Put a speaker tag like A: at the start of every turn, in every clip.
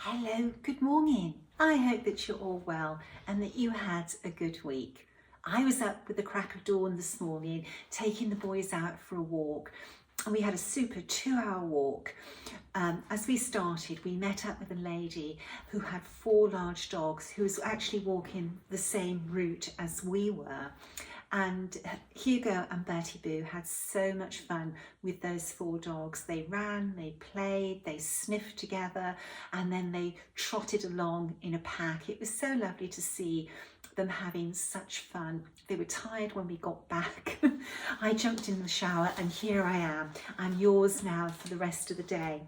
A: Hello, good morning. I hope that you're all well and that you had a good week. I was up with the crack of dawn this morning, taking the boys out for a walk, and we had a super 2-hour walk. As we started, we met up with a lady who had 4 large dogs who was actually walking the same route as we were. And Hugo and Bertie Boo had so much fun with those 4 dogs. They ran, they played, they sniffed together, and then they trotted along in a pack. It was so lovely to see them having such fun. They were tired when we got back. I jumped in the shower and here I am. I'm yours now for the rest of the day.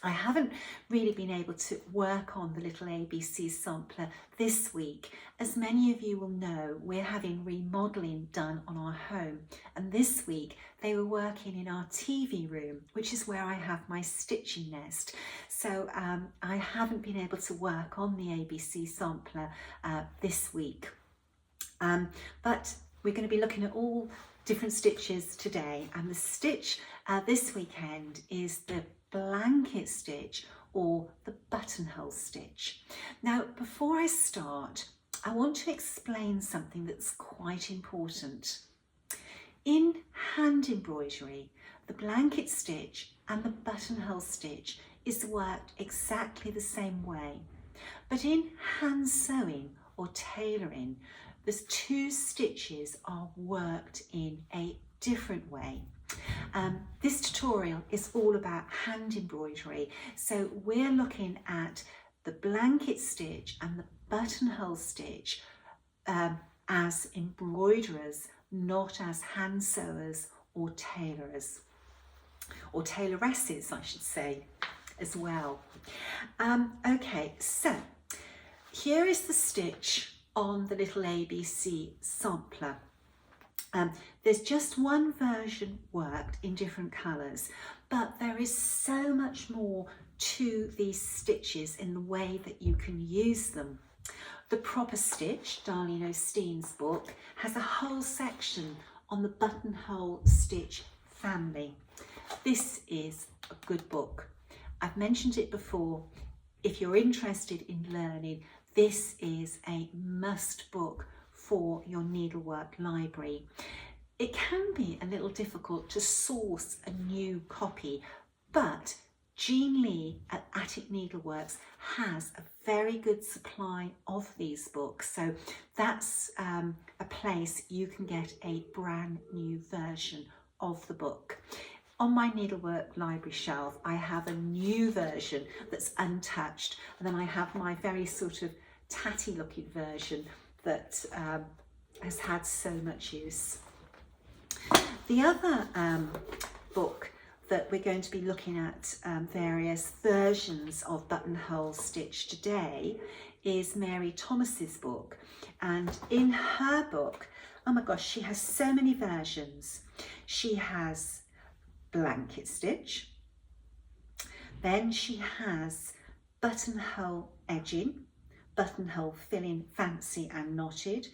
A: I haven't really been able to work on the little ABC sampler this week. As many of you will know, we're having remodelling done on our home, and this week they were working in our TV room, which is where I have my stitching nest. So I haven't been able to work on the ABC sampler this week. But we're going to be looking at all different stitches today, and the stitch this weekend is the blanket stitch or the buttonhole stitch. Now, before I start, I want to explain something that's quite important. In hand embroidery, the blanket stitch and the buttonhole stitch is worked exactly the same way, but in hand sewing or tailoring, the 2 stitches are worked in a different way. This tutorial is all about hand embroidery, so we're looking at the blanket stitch and the buttonhole stitch as embroiderers, not as hand sewers or tailorers, or tailoresses I should say as well. Okay, so here is the stitch on the little ABC sampler. There's just one version worked in different colours, but there is so much more to these stitches in the way that you can use them. The Proper Stitch, Darlene Osteen's book, has a whole section on the buttonhole stitch family. This is a good book. I've mentioned it before. If you're interested in learning, this is a must book for your needlework library. It can be a little difficult to source a new copy, but Jean Lee at Attic Needleworks has a very good supply of these books, so that's a place you can get a brand new version of the book. On my needlework library shelf, I have a new version that's untouched, and then I have my very sort of tatty looking version that has had so much use. The other book that we're going to be looking at various versions of buttonhole stitch today is Mary Thomas's book, and in her book, oh my gosh, she has so many versions. She has blanket stitch, then she has buttonhole edging, buttonhole filling fancy and knotted,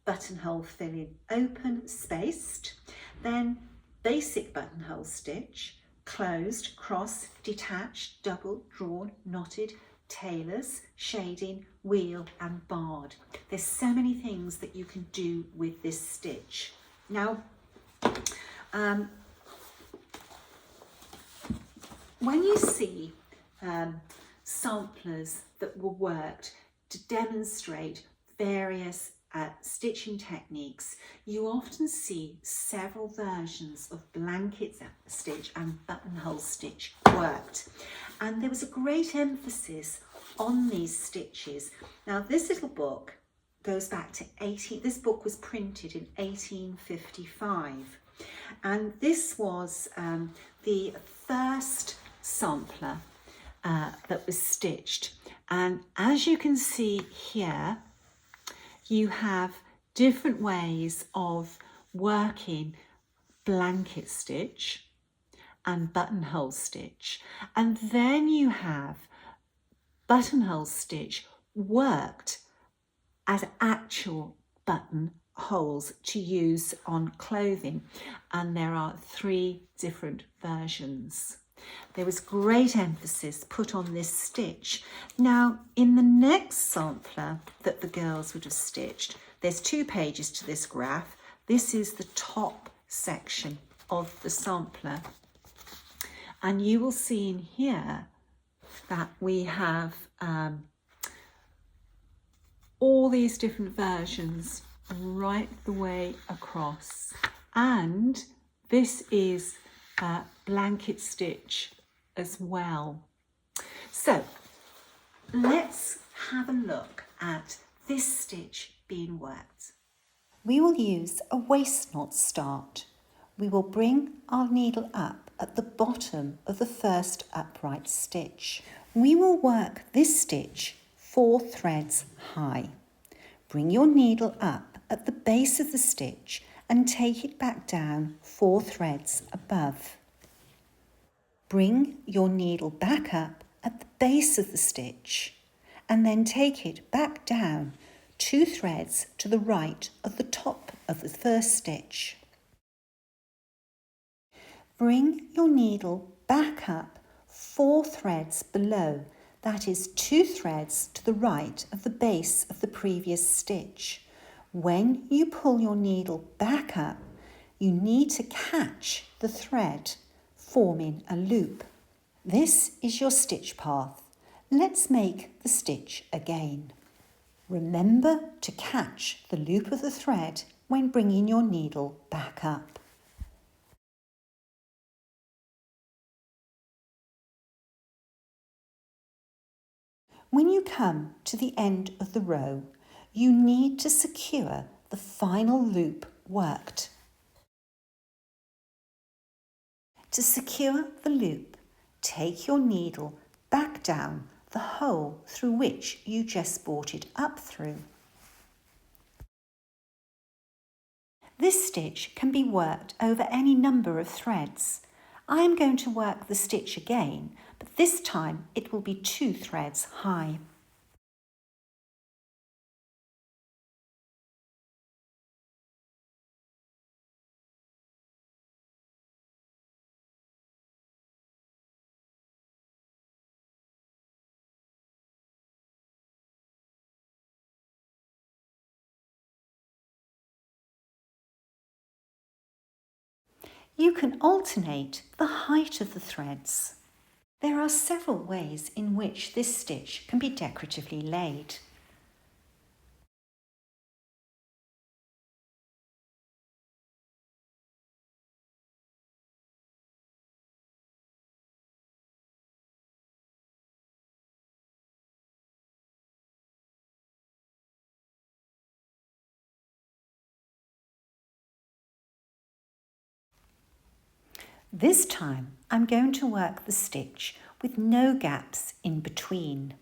A: buttonhole filling open spaced, then basic buttonhole stitch, closed, cross, detached, double, drawn, knotted, tailors, shading, wheel and barred. There's so many things that you can do with this stitch. Now, when you see samplers that were worked to demonstrate various stitching techniques, you often see several versions of blanket stitch and buttonhole stitch worked, and there was a great emphasis on these stitches. Now, this little book goes back to this book was printed in 1855, and this was the first sampler that was stitched, and as you can see here, you have different ways of working blanket stitch and buttonhole stitch, and then you have buttonhole stitch worked as actual buttonholes to use on clothing, and there are 3 different versions. There was great emphasis put on this stitch. Now, in the next sampler that the girls would have stitched, there's 2 pages to this graph. This is the top section of the sampler. And you will see in here that we have all these different versions right the way across. And this is a blanket stitch as well. So let's have a look at this stitch being worked. We will use a waist knot start. We will bring our needle up at the bottom of the first upright stitch. We will work this stitch 4 threads high. Bring your needle up at the base of the stitch and take it back down 4 threads above. Bring your needle back up at the base of the stitch and then take it back down 2 threads to the right of the top of the first stitch. Bring your needle back up 4 threads below, that is 2 threads to the right of the base of the previous stitch. When you pull your needle back up, you need to catch the thread, forming a loop. This is your stitch path. Let's make the stitch again. Remember to catch the loop of the thread when bringing your needle back up. When you come to the end of the row, you need to secure the final loop worked. To secure the loop, take your needle back down the hole through which you just brought it up through. This stitch can be worked over any number of threads. I am going to work the stitch again, but this time it will be 2 threads high. You can alternate the height of the threads. There are several ways in which this stitch can be decoratively laid. This time I'm going to work the stitch with no gaps in between.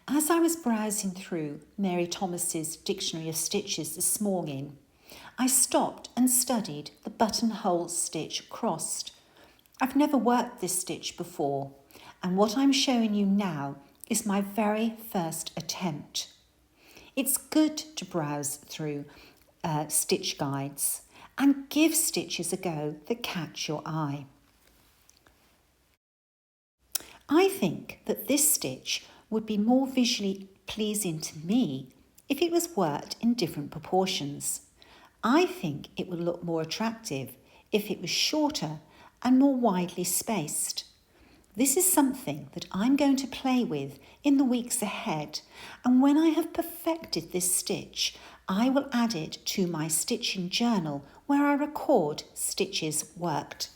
A: As I was browsing through Mary Thomas's Dictionary of Stitches this morning, I stopped and studied the buttonhole stitch crossed. I've never worked this stitch before, and what I'm showing you now is my very first attempt. It's good to browse through stitch guides and give stitches a go that catch your eye. I think that this stitch would be more visually pleasing to me if it was worked in different proportions. I think it would look more attractive if it was shorter and more widely spaced. This is something that I'm going to play with in the weeks ahead, and when I have perfected this stitch, I will add it to my stitching journal where I record stitches worked.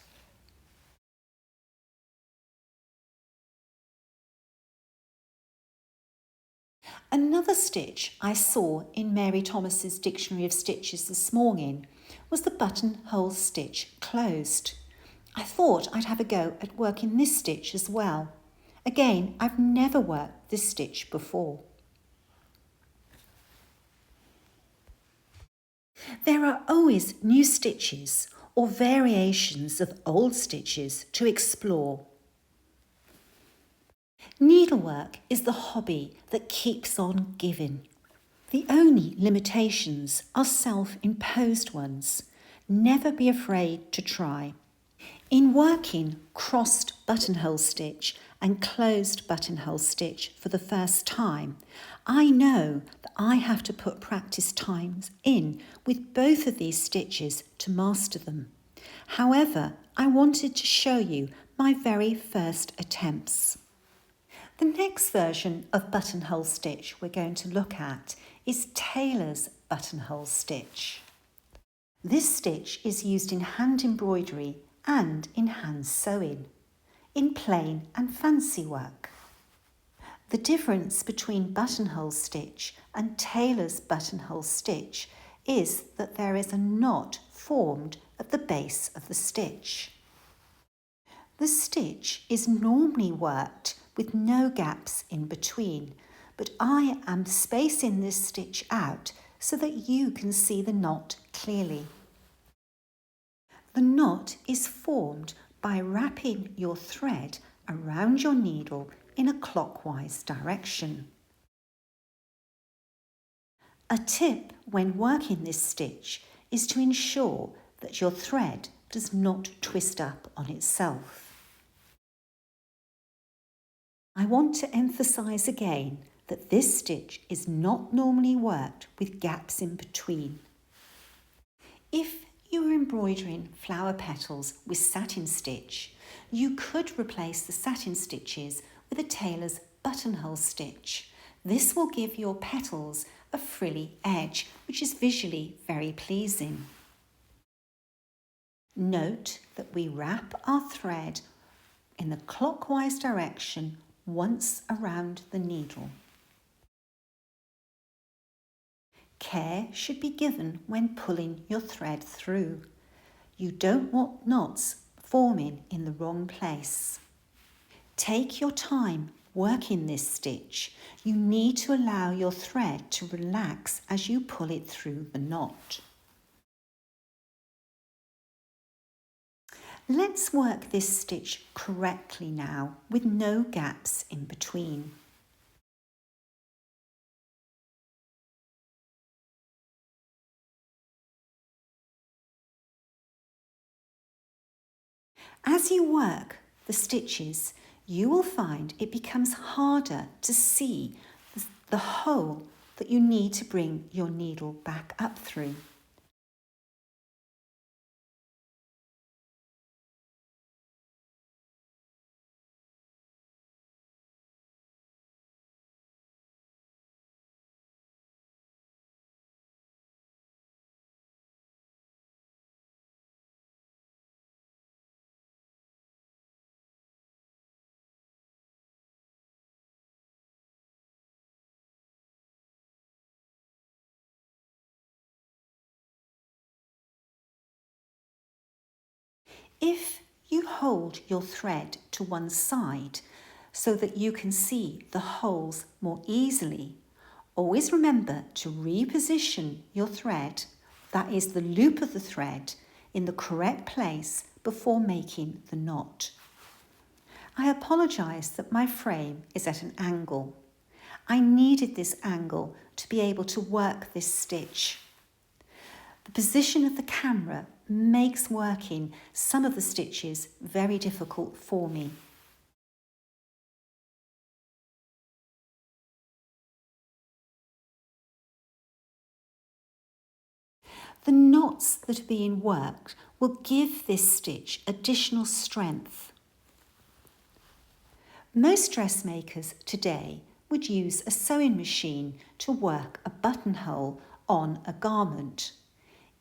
A: Another stitch I saw in Mary Thomas's Dictionary of Stitches this morning was the buttonhole stitch closed. I thought I'd have a go at working this stitch as well. Again, I've never worked this stitch before. There are always new stitches or variations of old stitches to explore. Needlework is the hobby that keeps on giving. The only limitations are self-imposed ones. Never be afraid to try. In working crossed buttonhole stitch and closed buttonhole stitch for the first time, I know that I have to put practice times in with both of these stitches to master them. However, I wanted to show you my very first attempts. The next version of buttonhole stitch we're going to look at is Tailor's buttonhole stitch. This stitch is used in hand embroidery and in hand sewing, in plain and fancy work. The difference between buttonhole stitch and Tailor's buttonhole stitch is that there is a knot formed at the base of the stitch. The stitch is normally worked with no gaps in between, but I am spacing this stitch out so that you can see the knot clearly. The knot is formed by wrapping your thread around your needle in a clockwise direction. A tip when working this stitch is to ensure that your thread does not twist up on itself. I want to emphasize again that this stitch is not normally worked with gaps in between. If you are embroidering flower petals with satin stitch, you could replace the satin stitches with a Tailor's buttonhole stitch. This will give your petals a frilly edge, which is visually very pleasing. Note that we wrap our thread in the clockwise direction once around the needle. Care should be given when pulling your thread through. You don't want knots forming in the wrong place. Take your time working this stitch. You need to allow your thread to relax as you pull it through the knot. Let's work this stitch correctly now with no gaps in between. As you work the stitches, you will find it becomes harder to see the hole that you need to bring your needle back up through. If you hold your thread to one side so that you can see the holes more easily, always remember to reposition your thread, that is the loop of the thread, in the correct place before making the knot. I apologise that my frame is at an angle. I needed this angle to be able to work this stitch. The position of the camera makes working some of the stitches very difficult for me. The knots that are being worked will give this stitch additional strength. Most dressmakers today would use a sewing machine to work a buttonhole on a garment.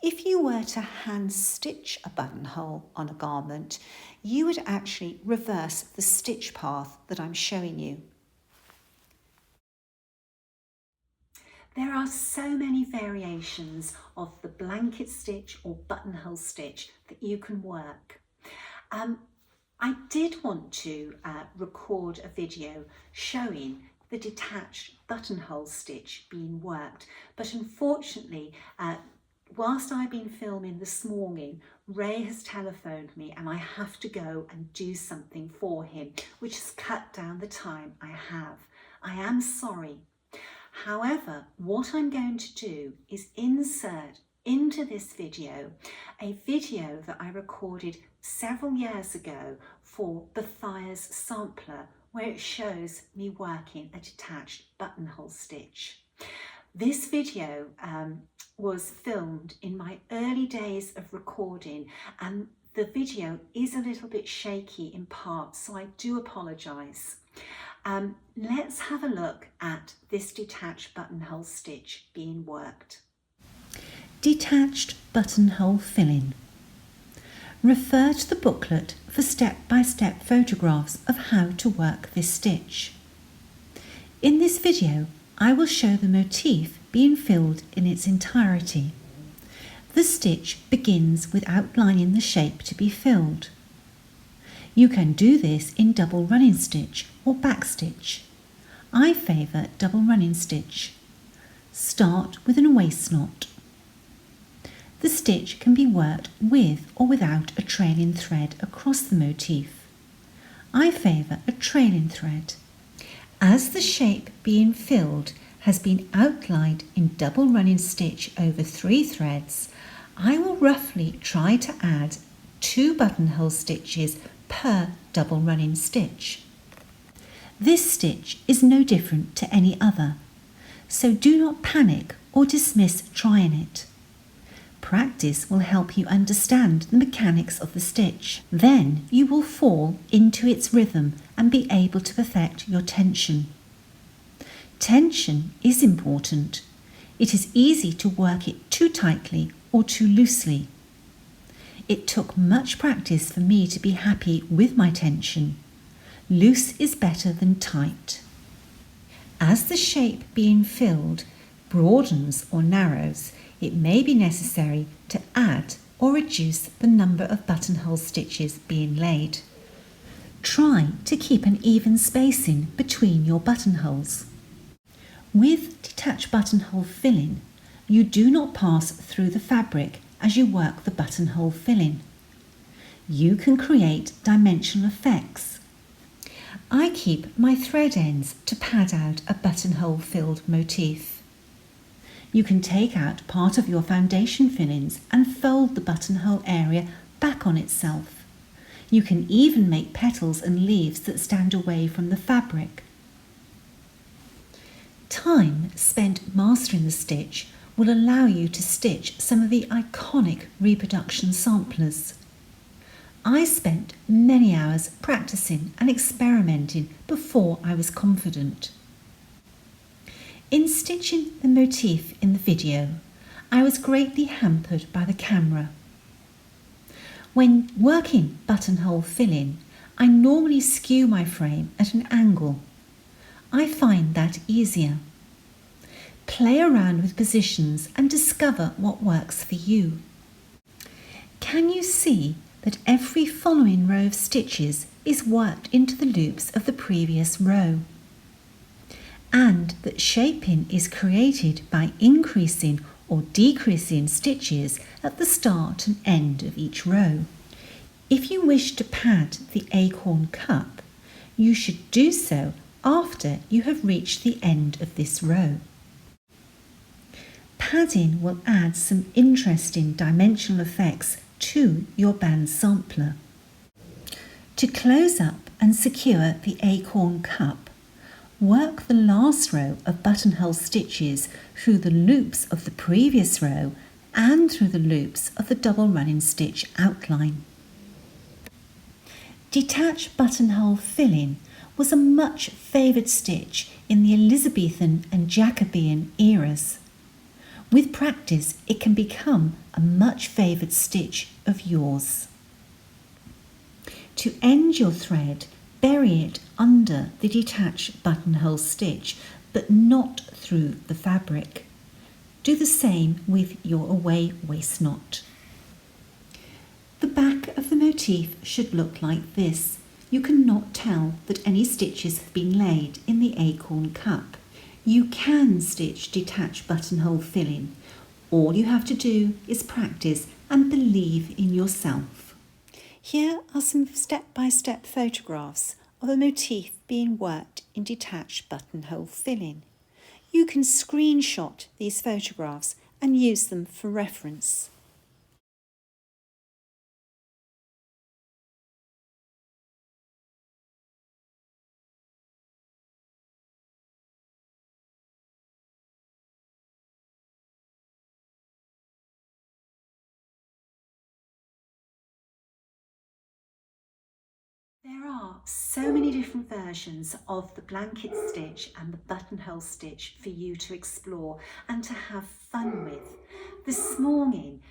A: If you were to hand stitch a buttonhole on a garment, you would actually reverse the stitch path that I'm showing you. There are so many variations of the blanket stitch or buttonhole stitch that you can work. I did want to record a video showing the detached buttonhole stitch being worked, but unfortunately whilst I've been filming this morning, Ray has telephoned me and I have to go and do something for him, which has cut down the time I have. I am sorry. However, what I'm going to do is insert into this video a video that I recorded several years ago for Buttonhole's sampler, where it shows me working a detached buttonhole stitch. This video was filmed in my early days of recording, and the video is a little bit shaky in parts, so I do apologise. Let's have a look at this detached buttonhole stitch being worked.
B: Detached buttonhole filling. Refer to the booklet for step-by-step photographs of how to work this stitch. In this video, I will show the motif being filled in its entirety. The stitch begins with outlining the shape to be filled. You can do this in double running stitch or back stitch. I favour double running stitch. Start with an waist knot. The stitch can be worked with or without a trailing thread across the motif. I favour a trailing thread. As the shape being filled has been outlined in double running stitch over 3 threads, I will roughly try to add 2 buttonhole stitches per double running stitch. This stitch is no different to any other, so do not panic or dismiss trying it. Practice will help you understand the mechanics of the stitch. Then you will fall into its rhythm and be able to perfect your tension. Tension is important. It is easy to work it too tightly or too loosely. It took much practice for me to be happy with my tension. Loose is better than tight. As the shape being filled broadens or narrows, it may be necessary to add or reduce the number of buttonhole stitches being laid. Try to keep an even spacing between your buttonholes. With detached buttonhole filling, you do not pass through the fabric as you work the buttonhole filling. You can create dimensional effects. I keep my thread ends to pad out a buttonhole filled motif. You can take out part of your foundation fillings and fold the buttonhole area back on itself. You can even make petals and leaves that stand away from the fabric. Time spent mastering the stitch will allow you to stitch some of the iconic reproduction samplers. I spent many hours practicing and experimenting before I was confident. In stitching the motif in the video, I was greatly hampered by the camera. When working buttonhole filling, I normally skew my frame at an angle. I find that easier. Play around with positions and discover what works for you. Can you see that every following row of stitches is worked into the loops of the previous row? And that shaping is created by increasing or decreasing stitches at the start and end of each row. If you wish to pad the acorn cup, you should do so after you have reached the end of this row. Padding will add some interesting dimensional effects to your band sampler. To close up and secure the acorn cup, work the last row of buttonhole stitches through the loops of the previous row and through the loops of the double running stitch outline. Detached buttonhole filling was a much favoured stitch in the Elizabethan and Jacobean eras. With practice, it can become a much favoured stitch of yours. To end your thread, bury it under the detached buttonhole stitch, but not through the fabric. Do the same with your away waist knot. The back of the motif should look like this. You cannot tell that any stitches have been laid in the acorn cup. You can stitch detached buttonhole filling, All you have to do is practice and believe in yourself. Here are some step-by-step photographs of a motif being worked in detached buttonhole filling. You can screenshot these photographs and use them for reference. There are so many different versions of the blanket stitch and the buttonhole stitch for you to explore and to have fun with. This morning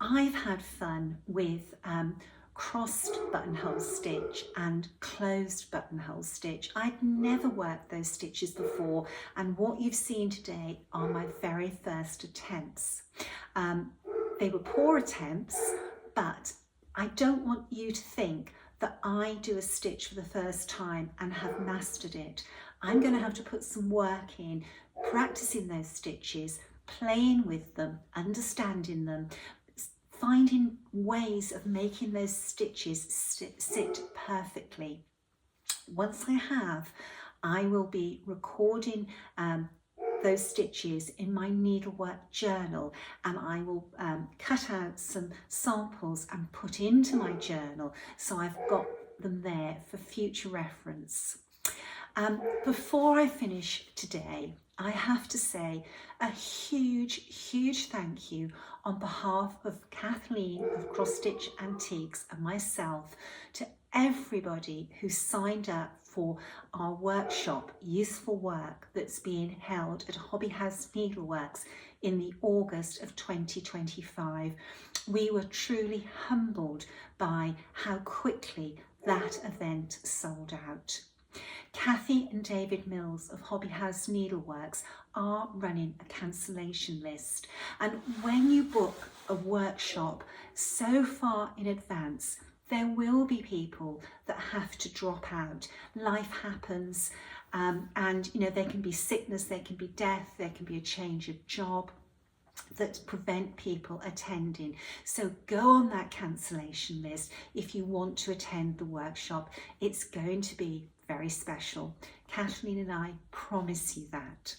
B: I've had fun with crossed buttonhole stitch and closed buttonhole stitch. I'd never worked those stitches before, and what you've seen today are my very first attempts. They were poor attempts, but I don't want you to think that I do a stitch for the first time and have mastered it. I'm going to have to put some work in, practicing those stitches, playing with them, understanding them, finding ways of making those stitches sit perfectly. Once I have, I will be recording those stitches in my needlework journal, and I will cut out some samples and put into my journal so I've got them there for future reference. Before I finish today, I have to say a huge thank you on behalf of Kathleen of Cross Stitch Antiques and myself to everybody who signed up for our workshop, Useful Work, that's being held at Hobby House Needleworks in the August of 2025. We were truly humbled by how quickly that event sold out. Kathy and David Mills of Hobby House Needleworks are running a cancellation list, and when you book a workshop so far in advance, there will be people that have to drop out. Life happens, and there can be sickness, there can be death, there can be a change of job that prevent people attending. So go on that cancellation list if you want to attend the workshop. It's going to be very special. Kathleen and I promise you that.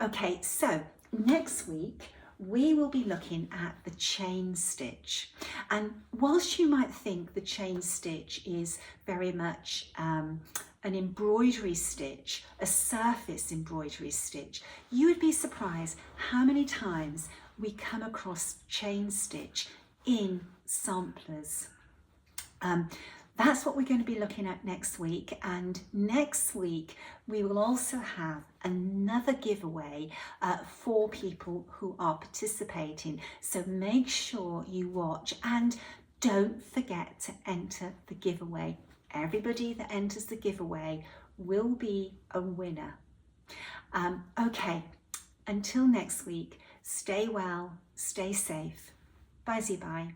B: Okay, so next week we will be looking at the chain stitch, and whilst you might think the chain stitch is very much an embroidery stitch, a surface embroidery stitch, you would be surprised how many times we come across chain stitch in samplers. That's what we're going to be looking at next week, and next week we will also have another giveaway for people who are participating, so make sure you watch and don't forget to enter the giveaway. Everybody that enters the giveaway will be a winner. Okay, until next week, stay well, stay safe. Bye-bye.